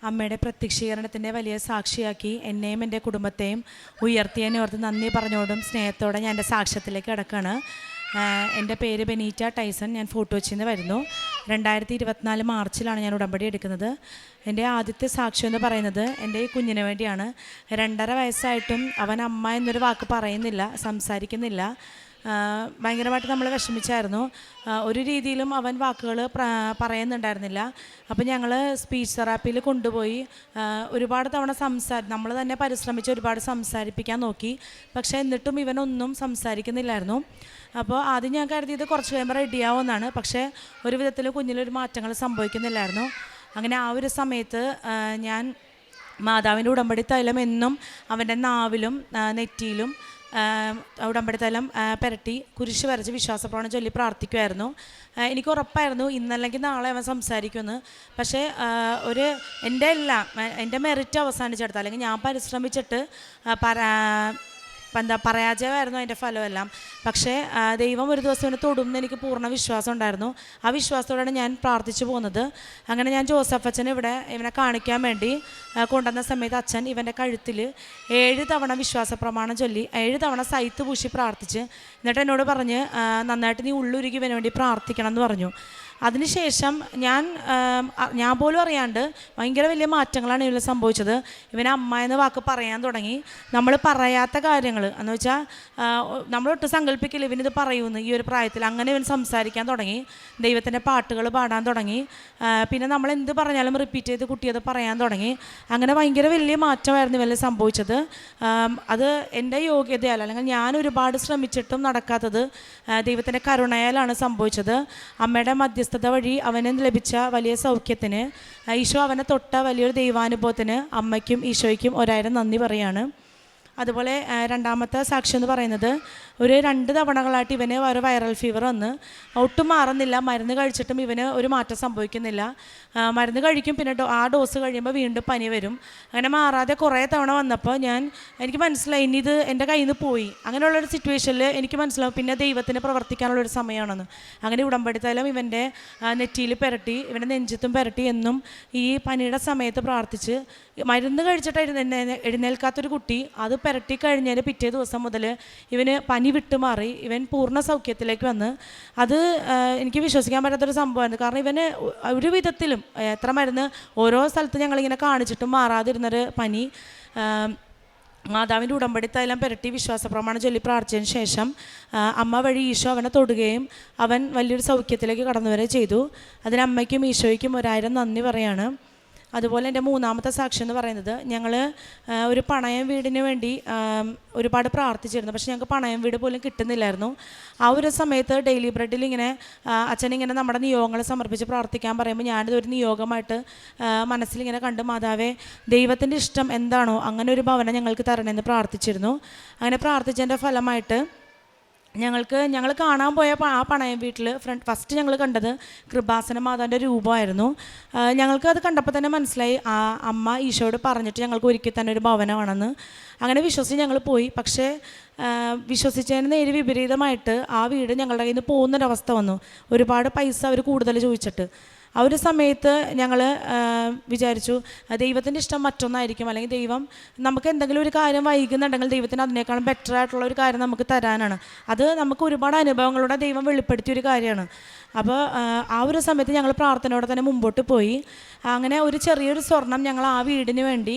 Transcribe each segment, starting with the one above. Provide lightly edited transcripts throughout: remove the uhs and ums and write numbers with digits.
അമ്മയുടെ പ്രത്യക്ഷീകരണത്തിൻ്റെ വലിയ സാക്ഷിയാക്കി എന്നെയും എൻ്റെ കുടുംബത്തെയും ഉയർത്തിയതിനെ ഓർത്ത് നന്ദി പറഞ്ഞോടും സ്നേഹത്തോടെ ഞാൻ എൻ്റെ സാക്ഷ്യത്തിലേക്ക് കിടക്കുകയാണ്. എൻ്റെ പേര് ബെനീറ്റ ടൈസൺ. ഞാൻ ഫോർട്ട് കൊച്ചിയിൽ നിന്ന് വരുന്നു. 2024 മാർച്ചിലാണ് ഞാൻ ഉടമ്പടി എടുക്കുന്നത്. എൻ്റെ ആദ്യത്തെ സാക്ഷ്യം എന്ന് പറയുന്നത് എൻ്റെ ഈ കുഞ്ഞിന് വേണ്ടിയാണ്. 2.5 വയസ്സായിട്ടും അവൻ അമ്മ എന്നൊരു വാക്ക് പറയുന്നില്ല, സംസാരിക്കുന്നില്ല. ഭയങ്കരമായിട്ട് നമ്മൾ വിഷമിച്ചായിരുന്നു. ഒരു രീതിയിലും അവൻ വാക്കുകൾ പറയുന്നുണ്ടായിരുന്നില്ല. അപ്പോൾ ഞങ്ങൾ സ്പീച്ച് തെറാപ്പിയിൽ കൊണ്ടുപോയി ഒരുപാട് തവണ നമ്മൾ തന്നെ പരിശ്രമിച്ച് ഒരുപാട് സംസാരിപ്പിക്കാൻ നോക്കി. പക്ഷേ എന്നിട്ടും ഇവനൊന്നും സംസാരിക്കുന്നില്ലായിരുന്നു. അപ്പോൾ ആദ്യം ഞാൻ കരുതിയത് കുറച്ച് കഴിയുമ്പോൾ റെഡിയാവുമെന്നാണ്. പക്ഷേ ഒരു വിധത്തിൽ കുഞ്ഞിലൊരു മാറ്റങ്ങൾ സംഭവിക്കുന്നില്ലായിരുന്നു. അങ്ങനെ ആ ഒരു സമയത്ത് ഞാൻ മാതാവിൻ്റെ ഉടമ്പടി തൈലം എന്നും അവൻ്റെ നാവിലും നെറ്റിയിലും ഉടമ്പടി തൈലം പുരട്ടി കുരിശ് വരച്ച് വിശ്വാസപ്രമാണം ചൊല്ലി പ്രാർത്ഥിക്കുമായിരുന്നു. എനിക്ക് ഉറപ്പായിരുന്നു ഇന്നല്ലെങ്കിൽ നാളെ അവൻ സംസാരിക്കുമെന്ന്. പക്ഷേ എൻ്റെ മെറിറ്റ് അവസാനിച്ചെടുത്ത്, അല്ലെങ്കിൽ ഞാൻ പരിശ്രമിച്ചിട്ട് പരാജയമായിരുന്നു അതിൻ്റെ ഫലമെല്ലാം. പക്ഷേ ദൈവം ഒരു ദിവസം ഇവനെ തൊടുമെന്ന് എനിക്ക് പൂർണ്ണ വിശ്വാസം ഉണ്ടായിരുന്നു. ആ വിശ്വാസത്തോടെയാണ് ഞാൻ പ്രാർത്ഥിച്ചു പോകുന്നത്. അങ്ങനെ ഞാൻ ജോസഫ് അച്ഛൻ ഇവനെ കാണിക്കാൻ വേണ്ടി കൊണ്ടുവന്ന സമയത്ത് അച്ഛൻ ഇവൻ്റെ കഴുത്തിൽ 7 തവണ വിശ്വാസ പ്രമാണം ചൊല്ലി 7 തവണ സൈത്ത് പൂശി പ്രാർത്ഥിച്ച് എന്നിട്ട് എന്നോട് പറഞ്ഞ് നന്നായിട്ട് നീ ഉള്ളുരുകി ഇവന് വേണ്ടി പ്രാർത്ഥിക്കണം എന്ന് പറഞ്ഞു. അതിനുശേഷം ഞാൻ പോലും അറിയാണ്ട് ഭയങ്കര വലിയ മാറ്റങ്ങളാണ് ഇതിൽ സംഭവിച്ചത്. ഇവന് അമ്മ എന്ന വാക്ക് പറയാൻ തുടങ്ങി. നമ്മൾ പറയാത്ത കാര്യങ്ങൾ എന്ന് വെച്ചാൽ നമ്മളൊട്ട് സങ്കല്പിക്കില്ല ഇവനിത് പറയുമെന്ന് ഈ ഒരു പ്രായത്തിൽ. അങ്ങനെ ഇവൻ സംസാരിക്കാൻ തുടങ്ങി. ദൈവത്തിൻ്റെ പാട്ടുകൾ പാടാൻ തുടങ്ങി. പിന്നെ നമ്മൾ എന്ത് പറഞ്ഞാലും റിപ്പീറ്റ് ചെയ്ത് കുട്ടിയത് പറയാൻ തുടങ്ങി. അങ്ങനെ ഭയങ്കര വലിയ മാറ്റമായിരുന്നു ഇവനിൽ സംഭവിച്ചത്. അത് എൻ്റെ യോഗ്യതയാൽ, അല്ലെങ്കിൽ ഞാൻ ഒരുപാട് ശ്രമിച്ചിട്ടും നടക്കാത്തത് ദൈവത്തിൻ്റെ കരുണയാലാണ് സംഭവിച്ചത്. അമ്മയുടെ മധ്യസ്ഥ വഴി അവന് ലഭിച്ച വലിയ സൗഖ്യത്തിന്, ഈശോ അവനെ തൊട്ട വലിയൊരു ദൈവാനുഭവത്തിന് അമ്മയ്ക്കും ഈശോയ്ക്കും 1000 നന്ദി പറയാണ്. അതുപോലെ രണ്ടാമത്തെ സാക്ഷ്യം എന്ന് പറയുന്നത്, ഒരു 2 തവണകളായിട്ട് ഇവന് ഒരു വൈറൽ ഫീവർ വന്ന് ഒട്ടും മാറുന്നില്ല. മരുന്ന് കഴിച്ചിട്ടും ഇവന് ഒരു മാറ്റം സംഭവിക്കുന്നില്ല. മരുന്ന് കഴിക്കും, പിന്നെ ആ ഡോസ് കഴിയുമ്പോൾ വീണ്ടും പനി വരും. അങ്ങനെ മാറാതെ കുറേ തവണ വന്നപ്പോൾ എനിക്ക് മനസ്സിലായി ഇനി ഇത് എൻ്റെ കയ്യിൽ നിന്ന് പോയി. അങ്ങനെയുള്ളൊരു സിറ്റുവേഷനിൽ എനിക്ക് മനസ്സിലാവും പിന്നെ ദൈവത്തിന് പ്രവർത്തിക്കാനുള്ളൊരു സമയമാണെന്ന്. അങ്ങനെ ഉടമ്പടി തൈലം ഇവൻ്റെ നെറ്റിയിൽ പുരട്ടി, ഇവൻ്റെ നെഞ്ചത്തും പുരട്ടി എന്നും ഈ പനിയുടെ സമയത്ത് പ്രാർത്ഥിച്ച്, മരുന്ന് കഴിച്ചിട്ട് എഴുന്നേൽക്കാത്തൊരു കുട്ടി അത് പുരട്ടി കഴിഞ്ഞതിന് പിറ്റേ ദിവസം മുതൽ ഇവന് പനി വിട്ടുമാറി ഇവൻ പൂർണ്ണ സൗഖ്യത്തിലേക്ക് വന്ന്. അത് എനിക്ക് വിശ്വസിക്കാൻ പറ്റാത്തൊരു സംഭവമായിരുന്നു. കാരണം ഇവന് ഒരു വിധത്തിലും എത്ര മരുന്ന് ഓരോ സ്ഥലത്ത് ഞങ്ങളിങ്ങനെ കാണിച്ചിട്ടും മാറാതിരുന്നൊരു പനി മാതാവിൻ്റെ ഉടമ്പടി തൈലം പുരട്ടി വിശ്വാസ പ്രമാണം ചൊല്ലി പ്രാർത്ഥിച്ചതിന് ശേഷം അമ്മ വഴി ഈശോ അവനെ തൊടുകയും അവൻ വലിയൊരു സൗഖ്യത്തിലേക്ക് കടന്നു വരികയും ചെയ്തു. അതിന് അമ്മയ്ക്കും ഈശോയ്ക്കും 1000 നന്ദി പറയാണ്. അതുപോലെ എൻ്റെ മൂന്നാമത്തെ സാക്ഷ്യം എന്ന് പറയുന്നത്, ഞങ്ങൾ ഒരു പണയം വീടിന് വേണ്ടി ഒരുപാട് പ്രാർത്ഥിച്ചിരുന്നു. പക്ഷേ ഞങ്ങൾക്ക് പണയം വീട് പോലും കിട്ടുന്നില്ലായിരുന്നു. ആ ഒരു സമയത്ത് ഡെയിലി ബ്രെഡിൽ അച്ഛനിങ്ങനെ നമ്മുടെ നിയോഗങ്ങൾ സമർപ്പിച്ച് പ്രാർത്ഥിക്കാൻ പറയുമ്പോൾ ഞാനിതൊരു നിയോഗമായിട്ട് മനസ്സിലിങ്ങനെ കണ്ട്, മാതാവേ ദൈവത്തിൻ്റെ ഇഷ്ടം എന്താണോ അങ്ങനെ ഒരു ഭവനം ഞങ്ങൾക്ക് തരണമെന്ന് പ്രാർത്ഥിച്ചിരുന്നു. അങ്ങനെ പ്രാർത്ഥിച്ചതിൻ്റെ ഫലമായിട്ട് ഞങ്ങൾ കാണാൻ പോയ ആ പണയം വീട്ടിൽ ഫസ്റ്റ് ഞങ്ങൾ കണ്ടത് കൃപാസന മാതാവിൻ്റെ രൂപമായിരുന്നു. ഞങ്ങൾക്ക് അത് കണ്ടപ്പോൾ തന്നെ മനസ്സിലായി ആ അമ്മ ഈശോയോട് പറഞ്ഞിട്ട് ഞങ്ങൾക്ക് ഒരിക്കൽ തന്നെ ഒരു ഭവനമാണെന്ന്. അങ്ങനെ വിശ്വസിച്ച് ഞങ്ങൾ പോയി. പക്ഷേ വിശ്വസിച്ചതിന് നേരെ വിപരീതമായിട്ട് ആ വീട് ഞങ്ങളുടെ കയ്യിൽ നിന്ന് പോകുന്നൊരവസ്ഥ വന്നു. ഒരുപാട് പൈസ അവർ കൂടുതൽ ചോദിച്ചിട്ട്. ആ ഒരു സമയത്ത് ഞങ്ങൾ വിചാരിച്ചു ദൈവത്തിൻ്റെ ഇഷ്ടം മറ്റൊന്നായിരിക്കും, അല്ലെങ്കിൽ ദൈവം നമുക്ക് എന്തെങ്കിലും ഒരു കാര്യം വൈകുന്നുണ്ടെങ്കിൽ ദൈവത്തിന് അതിനേക്കാളും ബെറ്റർ ആയിട്ടുള്ള ഒരു കാര്യം നമുക്ക് തരാനാണ്. അത് നമുക്ക് ഒരുപാട് അനുഭവങ്ങളുടെ ദൈവം വെളിപ്പെടുത്തിയൊരു കാര്യമാണ്. അപ്പോൾ ആ ഒരു സമയത്ത് ഞങ്ങൾ പ്രാർത്ഥനയോടെ തന്നെ മുമ്പോട്ട് പോയി. അങ്ങനെ ഒരു ചെറിയൊരു സ്വർണം ഞങ്ങൾ ആ വീടിന് വേണ്ടി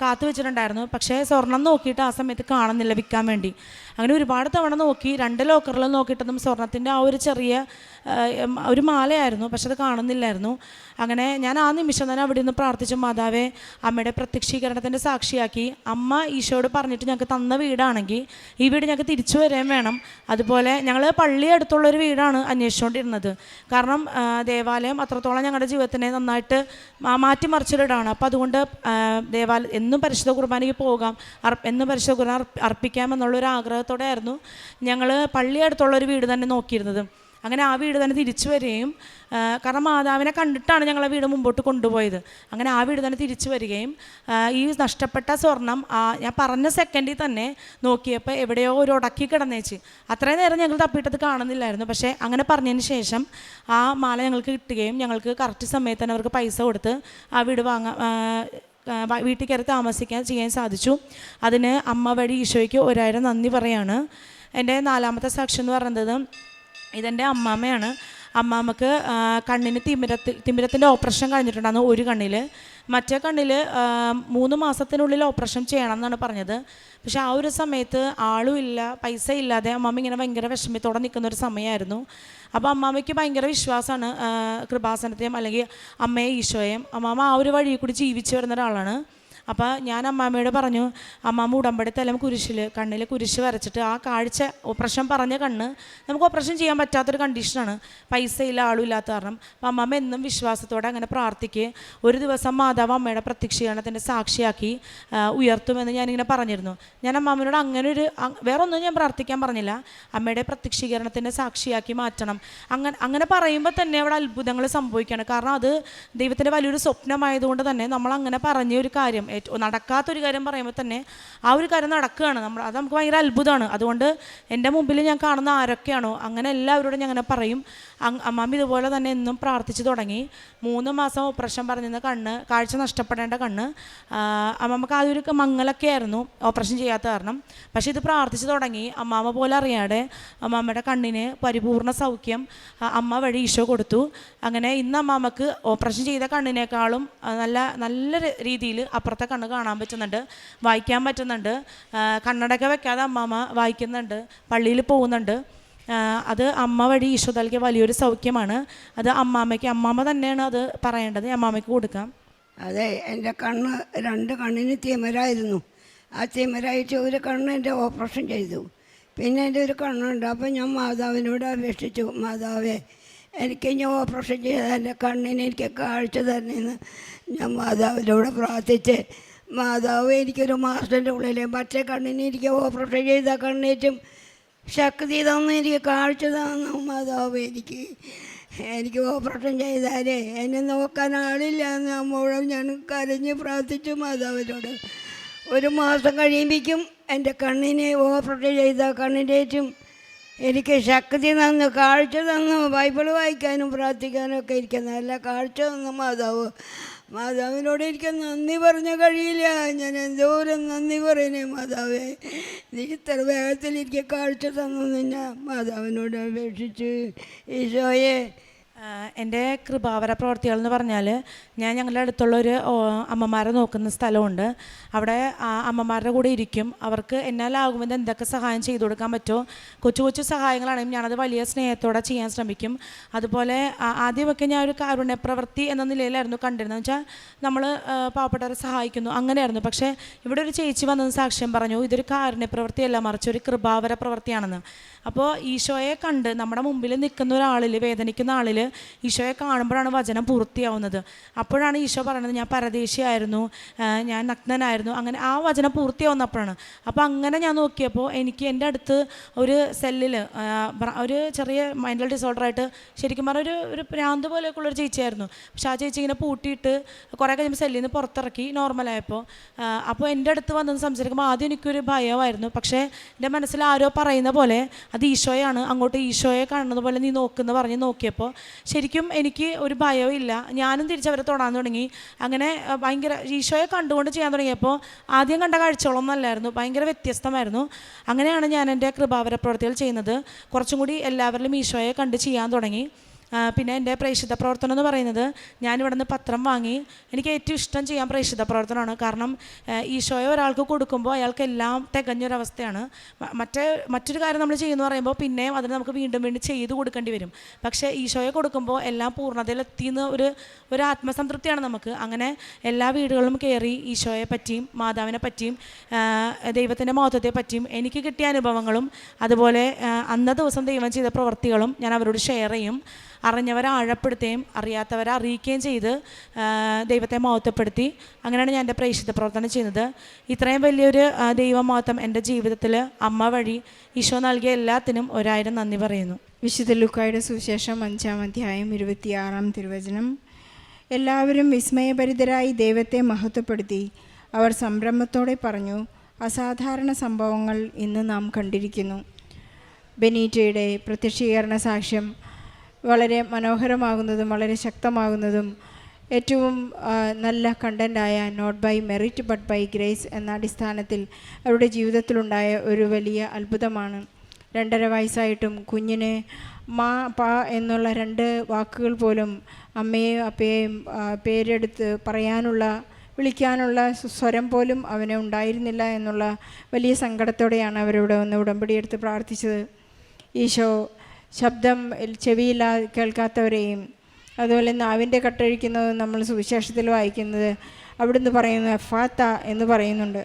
കാത്തു വെച്ചിട്ടുണ്ടായിരുന്നു. പക്ഷേ സ്വർണം നോക്കിയിട്ട് ആ സമയത്ത് കാണുന്നില്ല വിൽക്കാൻ വേണ്ടി. അങ്ങനെ ഒരുപാട് തവണ നോക്കി, 2 ലോക്കറിലും നോക്കിയിട്ടൊന്നും സ്വർണത്തിൻ്റെ ആ ഒരു ചെറിയ ഒരു മാലയായിരുന്നു, പക്ഷെ അത് കാണുന്നില്ലായിരുന്നു. അങ്ങനെ ഞാൻ ആ നിമിഷം തന്നെ അവിടെ നിന്ന് പ്രാർത്ഥിച്ചു, മാതാവേ അമ്മയുടെ പ്രത്യക്ഷീകരണത്തിൻ്റെ സാക്ഷിയാക്കി അമ്മ ഈശോയോട് പറഞ്ഞിട്ട് ഞങ്ങൾക്ക് തന്ന വീടാണെങ്കിൽ ഈ വീട് ഞങ്ങൾക്ക് തിരിച്ചു വരാൻ വേണം. അതുപോലെ ഞങ്ങൾ പള്ളി അടുത്തുള്ളൊരു വീടാണ് അന്വേഷിച്ചുകൊണ്ടിരുന്നത്. കാരണം ദേവാലയം അത്രത്തോളം ഞങ്ങളുടെ ജീവിതത്തിനെ നന്നായിട്ട് മാറ്റിമറിച്ചൊരിടാണ്. അപ്പോൾ അതുകൊണ്ട് എന്നും പരിശുദ്ധ കുർബാനയ്ക്ക് പോകാം, എന്നും പരിശുദ്ധ കുർബാന അർപ്പിക്കാം എന്നുള്ളൊരു ആഗ്രഹത്തോടെ ആയിരുന്നു ഞങ്ങൾ പള്ളി അടുത്തുള്ളൊരു വീട് തന്നെ നോക്കിയിരുന്നത്. അങ്ങനെ ആ വീട് തന്നെ തിരിച്ചു വരികയും, കാരണം മാതാവിനെ കണ്ടിട്ടാണ് ഞങ്ങൾ ആ വീട് മുമ്പോട്ട് കൊണ്ടുപോയത്. അങ്ങനെ ആ വീട് തന്നെ തിരിച്ചു വരികയും ഈ നഷ്ടപ്പെട്ട സ്വർണം ഞാൻ പറഞ്ഞ സെക്കൻഡിൽ തന്നെ നോക്കിയപ്പോൾ എവിടെയോ ഒരു ഉടക്കി കിടന്നേച്ച്. അത്രയും നേരം ഞങ്ങൾ തപ്പിയിട്ടത് കാണുന്നില്ലായിരുന്നു. പക്ഷേ അങ്ങനെ പറഞ്ഞതിന് ശേഷം ആ മാല ഞങ്ങൾക്ക് കിട്ടുകയും ഞങ്ങൾക്ക് കറക്റ്റ് സമയത്ത് തന്നെ അവർക്ക് പൈസ കൊടുത്ത് ആ വീട് വീട്ടിൽ കയറി താമസിക്കാൻ ചെയ്യാൻ സാധിച്ചു. അതിന് അമ്മ വഴി ഈശോയ്ക്ക് 1000 നന്ദി പറയാണ്. എൻ്റെ 4ാമത്തെ സാക്ഷ്യം എന്ന് പറയുന്നത് ഇതെൻ്റെ അമ്മാമ്മയാണ്. അമ്മാമ്മക്ക് കണ്ണിന് തിമിരത്തിൻ്റെ ഓപ്പറേഷൻ കഴിഞ്ഞിട്ടുണ്ടായിരുന്നു ഒരു കണ്ണിൽ. മറ്റേ കണ്ണിൽ 3 മാസത്തിനുള്ളിൽ ഓപ്പറേഷൻ ചെയ്യണം എന്നാണ് പറഞ്ഞത്. പക്ഷെ ആ ഒരു സമയത്ത് ആളും ഇല്ല, പൈസ ഇല്ലാതെ അമ്മാമ്മ ഇങ്ങനെ ഭയങ്കര വിഷമത്തോടെ നിൽക്കുന്ന ഒരു സമയമായിരുന്നു. അപ്പോൾ അമ്മാമ്മയ്ക്ക് ഭയങ്കര വിശ്വാസമാണ് കൃപാസനത്തെയും അല്ലെങ്കിൽ അമ്മയെ ഈശോയെയും. അമ്മാമ്മ ആ ഒരു വഴി കൂടി ജീവിച്ചു വരുന്ന ഒരാളാണ്. അപ്പോൾ ഞാൻ അമ്മാമ്മയോട് പറഞ്ഞു, അമ്മാമ്മ ഉടമ്പടി തലം കണ്ണിൽ കുരിശ് വരച്ചിട്ട് ആ കാഴ്ച ഓപ്പറേഷൻ പറഞ്ഞ കണ്ണ് നമുക്ക് ഓപ്പറേഷൻ ചെയ്യാൻ പറ്റാത്തൊരു കണ്ടീഷനാണ്, പൈസ ഇല്ല, ആളും ഇല്ലാത്ത കാരണം. അപ്പം അമ്മാമ്മ എന്നും വിശ്വാസത്തോടെ അങ്ങനെ പ്രാർത്ഥിക്കുക. ഒരു ദിവസം മാതാവ് അമ്മയുടെ പ്രത്യക്ഷീകരണത്തിൻ്റെ സാക്ഷിയാക്കി ഉയർത്തുമെന്ന് ഞാനിങ്ങനെ പറഞ്ഞിരുന്നു. ഞാൻ അമ്മാമ്മയോട് വേറെ ഒന്നും ഞാൻ പ്രാർത്ഥിക്കാൻ പറഞ്ഞില്ല, അമ്മയുടെ പ്രത്യക്ഷീകരണത്തിൻ്റെ സാക്ഷിയാക്കി മാറ്റണം. അങ്ങനെ പറയുമ്പോൾ തന്നെ അവിടെ അത്ഭുതങ്ങൾ സംഭവിക്കുകയാണ്. കാരണം അത് ദൈവത്തിൻ്റെ വലിയൊരു സ്വപ്നമായതുകൊണ്ട് തന്നെ നമ്മൾ അങ്ങനെ പറഞ്ഞ ഒരു കാര്യം, നടക്കാത്തൊരു കാര്യം പറയുമ്പോൾ തന്നെ ആ ഒരു കാര്യം നടക്കുകയാണ്. അത് നമുക്ക് ഭയങ്കര അത്ഭുതമാണ്. അതുകൊണ്ട് എൻ്റെ മുമ്പിൽ ഞാൻ കാണുന്ന ആരൊക്കെയാണോ അങ്ങനെ എല്ലാവരോടും ഞാൻ അങ്ങനെ പറയും. അമ്മാമ്മ ഇതുപോലെ തന്നെ എന്നും പ്രാർത്ഥിച്ചു തുടങ്ങി. 3 മാസം ഓപ്പറേഷൻ പറഞ്ഞിരുന്ന കണ്ണ്, കാഴ്ച നഷ്ടപ്പെടേണ്ട കണ്ണ്, അമ്മമ്മക്ക് ആ ഒരു മങ്ങലൊക്കെ ആയിരുന്നു ഓപ്പറേഷൻ ചെയ്യാത്ത കാരണം. പക്ഷേ ഇത് പ്രാർത്ഥിച്ചു തുടങ്ങി. അമ്മാമ്മ പോലെ അറിയാതെ അമ്മാമ്മയുടെ കണ്ണിന് പരിപൂർണ്ണ സൗഖ്യം അമ്മ വഴി ഈശോ കൊടുത്തു. അങ്ങനെ ഇന്ന് അമ്മാമ്മക്ക് ഓപ്പറേഷൻ ചെയ്ത കണ്ണിനേക്കാളും നല്ല രീതിയിൽ അപ്പുറത്തെ കണ്ണ് കാണാൻ പറ്റുന്നുണ്ട്, വായിക്കാൻ പറ്റുന്നുണ്ട്. കണ്ണടയൊക്കെ വെക്കാതെ അമ്മാമ്മ വായിക്കുന്നുണ്ട്, പള്ളിയിൽ പോകുന്നുണ്ട്. അത് അമ്മ വഴി ഈശോ നൽകിയ വലിയൊരു സൗഖ്യമാണ്. അത് അമ്മാമ്മ തന്നെയാണ് അത് പറയേണ്ടത്. അമ്മാമ്മയ്ക്ക് കൊടുക്കാം. അതെ, എൻ്റെ 2 കണ്ണിന് തിമിരായിരുന്നു. ആ തിമിരായിട്ട് ഒരു കണ്ണ് എൻ്റെ ഓപ്പറേഷൻ ചെയ്തു. പിന്നെ എൻ്റെ ഒരു കണ്ണുണ്ട്. അപ്പോൾ ഞാൻ മാതാവിനോട് അപേക്ഷിച്ചു, മാതാവേ എനിക്ക് ഇനി ഓപ്പറേഷൻ ചെയ്താൽ എൻ്റെ കണ്ണിന് എനിക്ക് കാഴ്ച തന്നെയെന്ന് ഞാൻ മാതാവിനോട് പ്രാർത്ഥിച്ച്, മാതാവ് എനിക്കൊരു മാസത്തിൻ്റെ ഉള്ളിൽ മറ്റേ കണ്ണിന് എനിക്ക് ഓപ്പറേഷൻ ചെയ്ത കണ്ണേറ്റും ശക്തി തന്നു, എനിക്ക് കാഴ്ച തന്നു. മാതാവ് എനിക്ക് ഓപ്പറേഷൻ ചെയ്താലേ എന്നെ നോക്കാൻ ആളില്ല എന്ന് അമ്മോടും ഞാൻ കരഞ്ഞ് പ്രാർത്ഥിച്ചു മാതാവിനോട്. 1 മാസം കഴിയുമ്പോഴേക്കും എൻ്റെ കണ്ണിനെ ഓപ്പറേഷൻ ചെയ്ത കണ്ണിൻ്റെറ്റും എനിക്ക് ശക്തി തന്നു, കാഴ്ച തന്നു. ബൈബിൾ വായിക്കാനും പ്രാർത്ഥിക്കാനും ഒക്കെ എനിക്ക് നല്ല കാഴ്ച തന്നു മാതാവിനോട് എനിക്ക് നന്ദി പറഞ്ഞ കഴിയില്ല. ഞാൻ എന്തോരം നന്ദി പറയുന്നേ മാതാവേ, നീ ഇത്ര വേഗത്തിൽ എനിക്ക് കാഴ്ച തന്നു ഞാൻ മാതാവിനോട് അപേക്ഷിച്ച്. ഈശോയെ, എൻ്റെ കൃപാവര പ്രവർത്തികൾ എന്ന് പറഞ്ഞാൽ ഞങ്ങളുടെ അടുത്തുള്ളൊരു അമ്മമാരെ നോക്കുന്ന സ്ഥലമുണ്ട്. അവിടെ അമ്മമാരുടെ കൂടെ ഇരിക്കും. അവർക്ക് എന്നാലാകുമെന്ന് എന്തൊക്കെ സഹായം ചെയ്തു കൊടുക്കാൻ പറ്റുമോ, കൊച്ചു സഹായങ്ങളാണെങ്കിൽ ഞാനത് വലിയ സ്നേഹത്തോടെ ചെയ്യാൻ ശ്രമിക്കും. അതുപോലെ ആദ്യമൊക്കെ ഞാൻ ഒരു കാരുണ്യ പ്രവൃത്തി എന്ന നിലയിലായിരുന്നു കണ്ടിരുന്നത്. വെച്ചാൽ നമ്മൾ പാവപ്പെട്ടവരെ സഹായിക്കുന്നു അങ്ങനെയായിരുന്നു. പക്ഷേ ഇവിടെ ഒരു ചേച്ചി വന്നത് സാക്ഷ്യം പറഞ്ഞു, ഇതൊരു കാരുണ്യ പ്രവൃത്തിയല്ല, മറിച്ച് ഒരു കൃപാവര പ്രവൃത്തിയാണെന്ന്. അപ്പോൾ ഈശോയെ കണ്ട് നമ്മുടെ മുമ്പിൽ നിൽക്കുന്ന ഒരാളിൽ, വേദനിക്കുന്ന ആളിൽ ഈശോയെ കാണുമ്പോഴാണ് വചനം പൂർത്തിയാവുന്നത്. അപ്പോഴാണ് ഈശോ പറയുന്നത്, ഞാൻ പരദേശിയായിരുന്നു, ഞാൻ നഗ്നനായിരുന്നു, അങ്ങനെ ആ വചനം പൂർത്തിയാവുന്നപ്പോഴാണ്. അപ്പോൾ അങ്ങനെ ഞാൻ നോക്കിയപ്പോൾ എനിക്ക് എൻ്റെ അടുത്ത് ഒരു സെല്ലിൽ ഒരു ചെറിയ മെൻ്റൽ ഡിസോർഡറായിട്ട് ശരിക്കും പറഞ്ഞാൽ ഒരു ഭ്രാന്ത് പോലെയൊക്കെ ഉള്ളൊരു ചേച്ചിയായിരുന്നു. പക്ഷേ ആ ചേച്ചി ഇങ്ങനെ പൂട്ടിയിട്ട് കുറേ കഴിയുമ്പോൾ സെല്ലിൽ നിന്ന് പുറത്തിറക്കി നോർമലായപ്പോൾ എൻ്റെ അടുത്ത് വന്നത് സംസാരിക്കുമ്പോൾ ആദ്യം എനിക്കൊരു ഭയമായിരുന്നു. പക്ഷേ എൻ്റെ മനസ്സിൽ ആരോ പറയുന്ന പോലെ അത് ഈശോയാണ്, അങ്ങോട്ട് ഈശോയെ കാണുന്നത് പോലെ നീ നോക്കുന്ന പറഞ്ഞ് നോക്കിയപ്പോൾ ശരിക്കും എനിക്ക് ഒരു ഭയവും ഇല്ല. ഞാനും തിരിച്ചവരെ തൊടാൻ തുടങ്ങി. അങ്ങനെ ഭയങ്കര ഈശോയെ കണ്ടുകൊണ്ട് ചെയ്യാൻ തുടങ്ങിയപ്പോൾ ആദ്യം കണ്ട കാഴ്ചകളൊന്നും അല്ലായിരുന്നു, ഭയങ്കര വ്യത്യസ്തമായിരുന്നു. അങ്ങനെയാണ് ഞാൻ എൻ്റെ കൃപാവര പ്രവൃത്തികൾ ചെയ്യുന്നത്. കുറച്ചും കൂടി എല്ലാവരിലും ഈശോയെ കണ്ട് ചെയ്യാൻ തുടങ്ങി. പിന്നെ എൻ്റെ പ്രേക്ഷിത പ്രവർത്തനം എന്ന് പറയുന്നത്, ഞാനിവിടെ നിന്ന് പത്രം വാങ്ങി, എനിക്ക് ഏറ്റവും ഇഷ്ടം ചെയ്യാൻ പ്രേക്ഷിത പ്രവർത്തനമാണ്. കാരണം ഈശോയെ ഒരാൾക്ക് കൊടുക്കുമ്പോൾ അയാൾക്ക് എല്ലാം തികഞ്ഞൊരവസ്ഥയാണ്. മറ്റൊരു കാര്യം നമ്മൾ ചെയ്യുമെന്ന് പറയുമ്പോൾ പിന്നെയും അതിന് നമുക്ക് വീണ്ടും ചെയ്തു കൊടുക്കേണ്ടി വരും. പക്ഷേ ഈശോയെ കൊടുക്കുമ്പോൾ എല്ലാം പൂർണ്ണതയിലെത്തിയെന്ന് ഒരു ആത്മസംതൃപ്തിയാണ് നമുക്ക്. അങ്ങനെ എല്ലാ വീടുകളിലും കയറി ഈശോയെ പറ്റിയും മാതാവിനെ പറ്റിയും ദൈവത്തിൻ്റെ മഹത്വത്തെ പറ്റിയും എനിക്ക് കിട്ടിയ അനുഭവങ്ങളും അതുപോലെ അന്ന ദിവസം ദൈവം ചെയ്ത പ്രവൃത്തികളും ഞാൻ അവരോട് ഷെയർ ചെയ്യും. അറിഞ്ഞവരെ ആഴപ്പെടുത്തുകയും അറിയാത്തവരെ അറിയിക്കുകയും ചെയ്ത് ദൈവത്തെ മഹത്വപ്പെടുത്തി. അങ്ങനെയാണ് ഞാൻ എൻ്റെ പ്രേക്ഷിത പ്രവർത്തനം ചെയ്യുന്നത്. ഇത്രയും വലിയൊരു ദൈവമഹത്വം എൻ്റെ ജീവിതത്തിൽ അമ്മ വഴി ഈശോ നൽകിയ എല്ലാത്തിനും 1000 നന്ദി പറയുന്നു. വിശുദ്ധ ലൂക്കായുടെ സുവിശേഷം 5-ാം അധ്യായം 26-ാം തിരുവചനം. എല്ലാവരും വിസ്മയഭരിതരായി ദൈവത്തെ മഹത്വപ്പെടുത്തി. അവർ സംരംഭത്തോടെ പറഞ്ഞു, അസാധാരണ സംഭവങ്ങൾ ഇന്ന് നാം കണ്ടിരിക്കുന്നു. ബെനീറ്റയുടെ പ്രത്യക്ഷീകരണ സാക്ഷ്യം വളരെ മനോഹരമാകുന്നതും വളരെ ശക്തമാകുന്നതും ഏറ്റവും നല്ല കണ്ടൻ്റായ not by merit but by grace എന്ന അടിസ്ഥാനത്തിൽ അവരുടെ ജീവിതത്തിലുണ്ടായ ഒരു വലിയ അത്ഭുതമാണ്. 2.5 വയസ്സായിട്ടും കുഞ്ഞിന് മാ പാ എന്നുള്ള 2 വാക്കുകൾ പോലും അമ്മയെയും അപ്പയെയും പേരെടുത്ത് വിളിക്കാനുള്ള സ്വരം പോലും അവന് ഉണ്ടായിരുന്നില്ല എന്നുള്ള വലിയ സങ്കടത്തോടെയാണ് അവരിവിടെ വന്ന് ഉടമ്പടിയെടുത്ത് പ്രാർത്ഥിച്ചത്. ഈശോ ശബ്ദം കേൾക്കാത്തവരെയും അതുപോലെ നാവിൻ്റെ കട്ടഴിക്കുന്നതും നമ്മൾ സുവിശേഷത്തിൽ വായിക്കുന്നത് അവിടുന്ന് പറയുന്നു എഫാത്ത എന്ന് പറയുന്നുണ്ട്.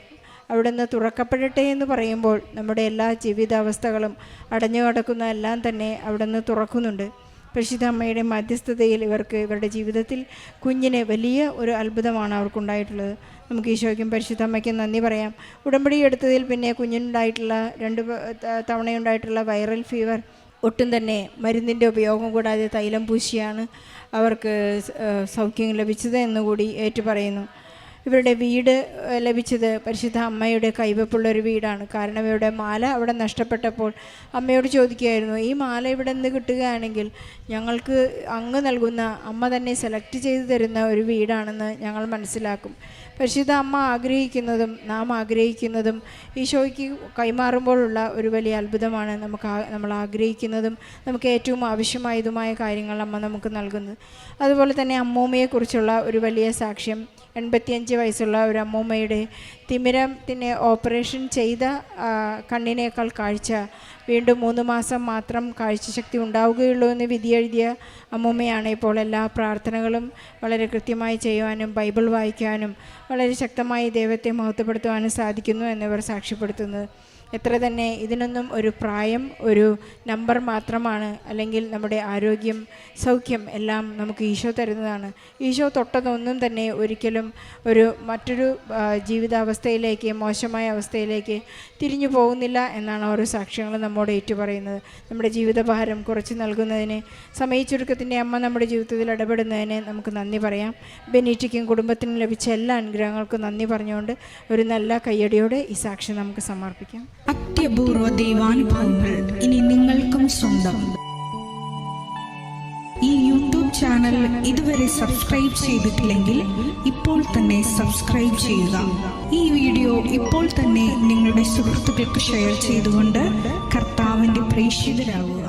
അവിടുന്ന് തുറക്കപ്പെടട്ടെ എന്ന് പറയുമ്പോൾ നമ്മുടെ എല്ലാ ജീവിതാവസ്ഥകളും അടഞ്ഞു കിടക്കുന്ന എല്ലാം തന്നെ അവിടുന്ന് തുറക്കുന്നുണ്ട്. പരിശുദ്ധ അമ്മയുടെ മധ്യസ്ഥതയിൽ ഇവരുടെ ജീവിതത്തിൽ കുഞ്ഞിന് വലിയ ഒരു അത്ഭുതമാണ് അവർക്കുണ്ടായിട്ടുള്ളത്. നമുക്ക് ഈശോയ്ക്കും പരിശുദ്ധ അമ്മയ്ക്കും നന്ദി പറയാം. ഉടമ്പടി എടുത്തതിൽ പിന്നെ കുഞ്ഞിനുണ്ടായിട്ടുള്ള 2 തവണയുണ്ടായിട്ടുള്ള വൈറൽ ഫീവർ ഒട്ടും തന്നെ മരുന്നിൻ്റെ ഉപയോഗം കൂടാതെ തൈലം പൂശിയാണ് അവർക്ക് സൗഖ്യം ലഭിച്ചത് എന്നുകൂടി ഏറ്റുപറയുന്നു. ഇവരുടെ വീട് ലഭിച്ചത് പരിശുദ്ധ അമ്മയുടെ കൈവപ്പുള്ളൊരു വീടാണ്. കാരണം ഇവരുടെ മാല അവിടെ നഷ്ടപ്പെട്ടപ്പോൾ അമ്മയോട് ചോദിക്കുകയായിരുന്നു, ഈ മാല ഇവിടെ നിന്ന് കിട്ടുകയാണെങ്കിൽ ഞങ്ങൾക്ക് അങ്ങ് നൽകുന്ന അമ്മ തന്നെ സെലക്ട് ചെയ്ത് തരുന്ന ഒരു വീടാണെന്ന് ഞങ്ങൾ മനസ്സിലാക്കും. പരിശുദ്ധ അമ്മ ആഗ്രഹിക്കുന്നതും നാം ആഗ്രഹിക്കുന്നതും ഈശോയ്ക്ക് കൈമാറുമ്പോഴുള്ള ഒരു വലിയ അത്ഭുതമാണ്. നമ്മൾ ആഗ്രഹിക്കുന്നതും നമുക്ക് ഏറ്റവും ആവശ്യമായതുമായ കാര്യങ്ങൾ അമ്മ നമുക്ക് നൽകുന്നത്. അതുപോലെ തന്നെ അമ്മൂമ്മയെക്കുറിച്ചുള്ള ഒരു വലിയ സാക്ഷ്യം. 85 വയസ്സുള്ള ഒരു അമ്മൂമ്മയുടെ തിമിരത്തിന് ഓപ്പറേഷൻ ചെയ്ത കണ്ണിനേക്കാൾ കാഴ്ച വീണ്ടും 3 മാസം മാത്രം കാഴ്ചശക്തി ഉണ്ടാവുകയുള്ളൂ എന്ന് വിധിയെഴുതിയ അമ്മൂമ്മയാണ്. ഇപ്പോൾ എല്ലാ പ്രാർത്ഥനകളും വളരെ കൃത്യമായി ചെയ്യുവാനും ബൈബിൾ വായിക്കാനും വളരെ ശക്തമായി ദൈവത്തെ മഹത്വപ്പെടുത്തുവാനും സാധിക്കുന്നു എന്നിവർ സാക്ഷ്യപ്പെടുത്തുന്നത്. എത്ര തന്നെ ഇതിനൊന്നും ഒരു പ്രായം ഒരു നമ്പർ മാത്രമാണ്. അല്ലെങ്കിൽ നമ്മുടെ ആരോഗ്യം സൗഖ്യം എല്ലാം നമുക്ക് ഈശോ തരുന്നതാണ്. ഈശോ തൊട്ടതൊന്നും തന്നെ ഒരിക്കലും മറ്റൊരു ജീവിതാവസ്ഥയിലേക്ക് മോശമായ അവസ്ഥയിലേക്ക് തിരിഞ്ഞു പോകുന്നില്ല എന്നാണ് ഓരോ സാക്ഷ്യങ്ങളും നമ്മോട് ഏറ്റുപറയുന്നത്. നമ്മുടെ ജീവിതഭാരം കുറച്ച് നൽകുന്നതിന് സമയച്ചുരുക്കത്തിൻ്റെ അമ്മ നമ്മുടെ ജീവിതത്തിൽ ഇടപെടുന്നതിന് നമുക്ക് നന്ദി പറയാം. ബെനീറ്റയ്ക്കും കുടുംബത്തിനും ലഭിച്ച എല്ലാ അനുഗ്രഹങ്ങൾക്കും നന്ദി പറഞ്ഞുകൊണ്ട് ഒരു നല്ല കയ്യടിയോടെ ഈ സാക്ഷ്യം നമുക്ക് സമർപ്പിക്കാം. അത്യപൂർവ ദൈവാനുഭവങ്ങൾ ഇനി നിങ്ങൾക്കും സ്വന്തം. ഈ യൂട്യൂബ് ചാനൽ ഇതുവരെ സബ്സ്ക്രൈബ് ചെയ്തിട്ടില്ലെങ്കിൽ ഇപ്പോൾ തന്നെ സബ്സ്ക്രൈബ് ചെയ്യുക. ഈ വീഡിയോ ഇപ്പോൾ തന്നെ നിങ്ങളുടെ സുഹൃത്തുക്കൾക്ക് ഷെയർ ചെയ്തുകൊണ്ട് കർത്താവിൻ്റെ പ്രേക്ഷിതരാകുക.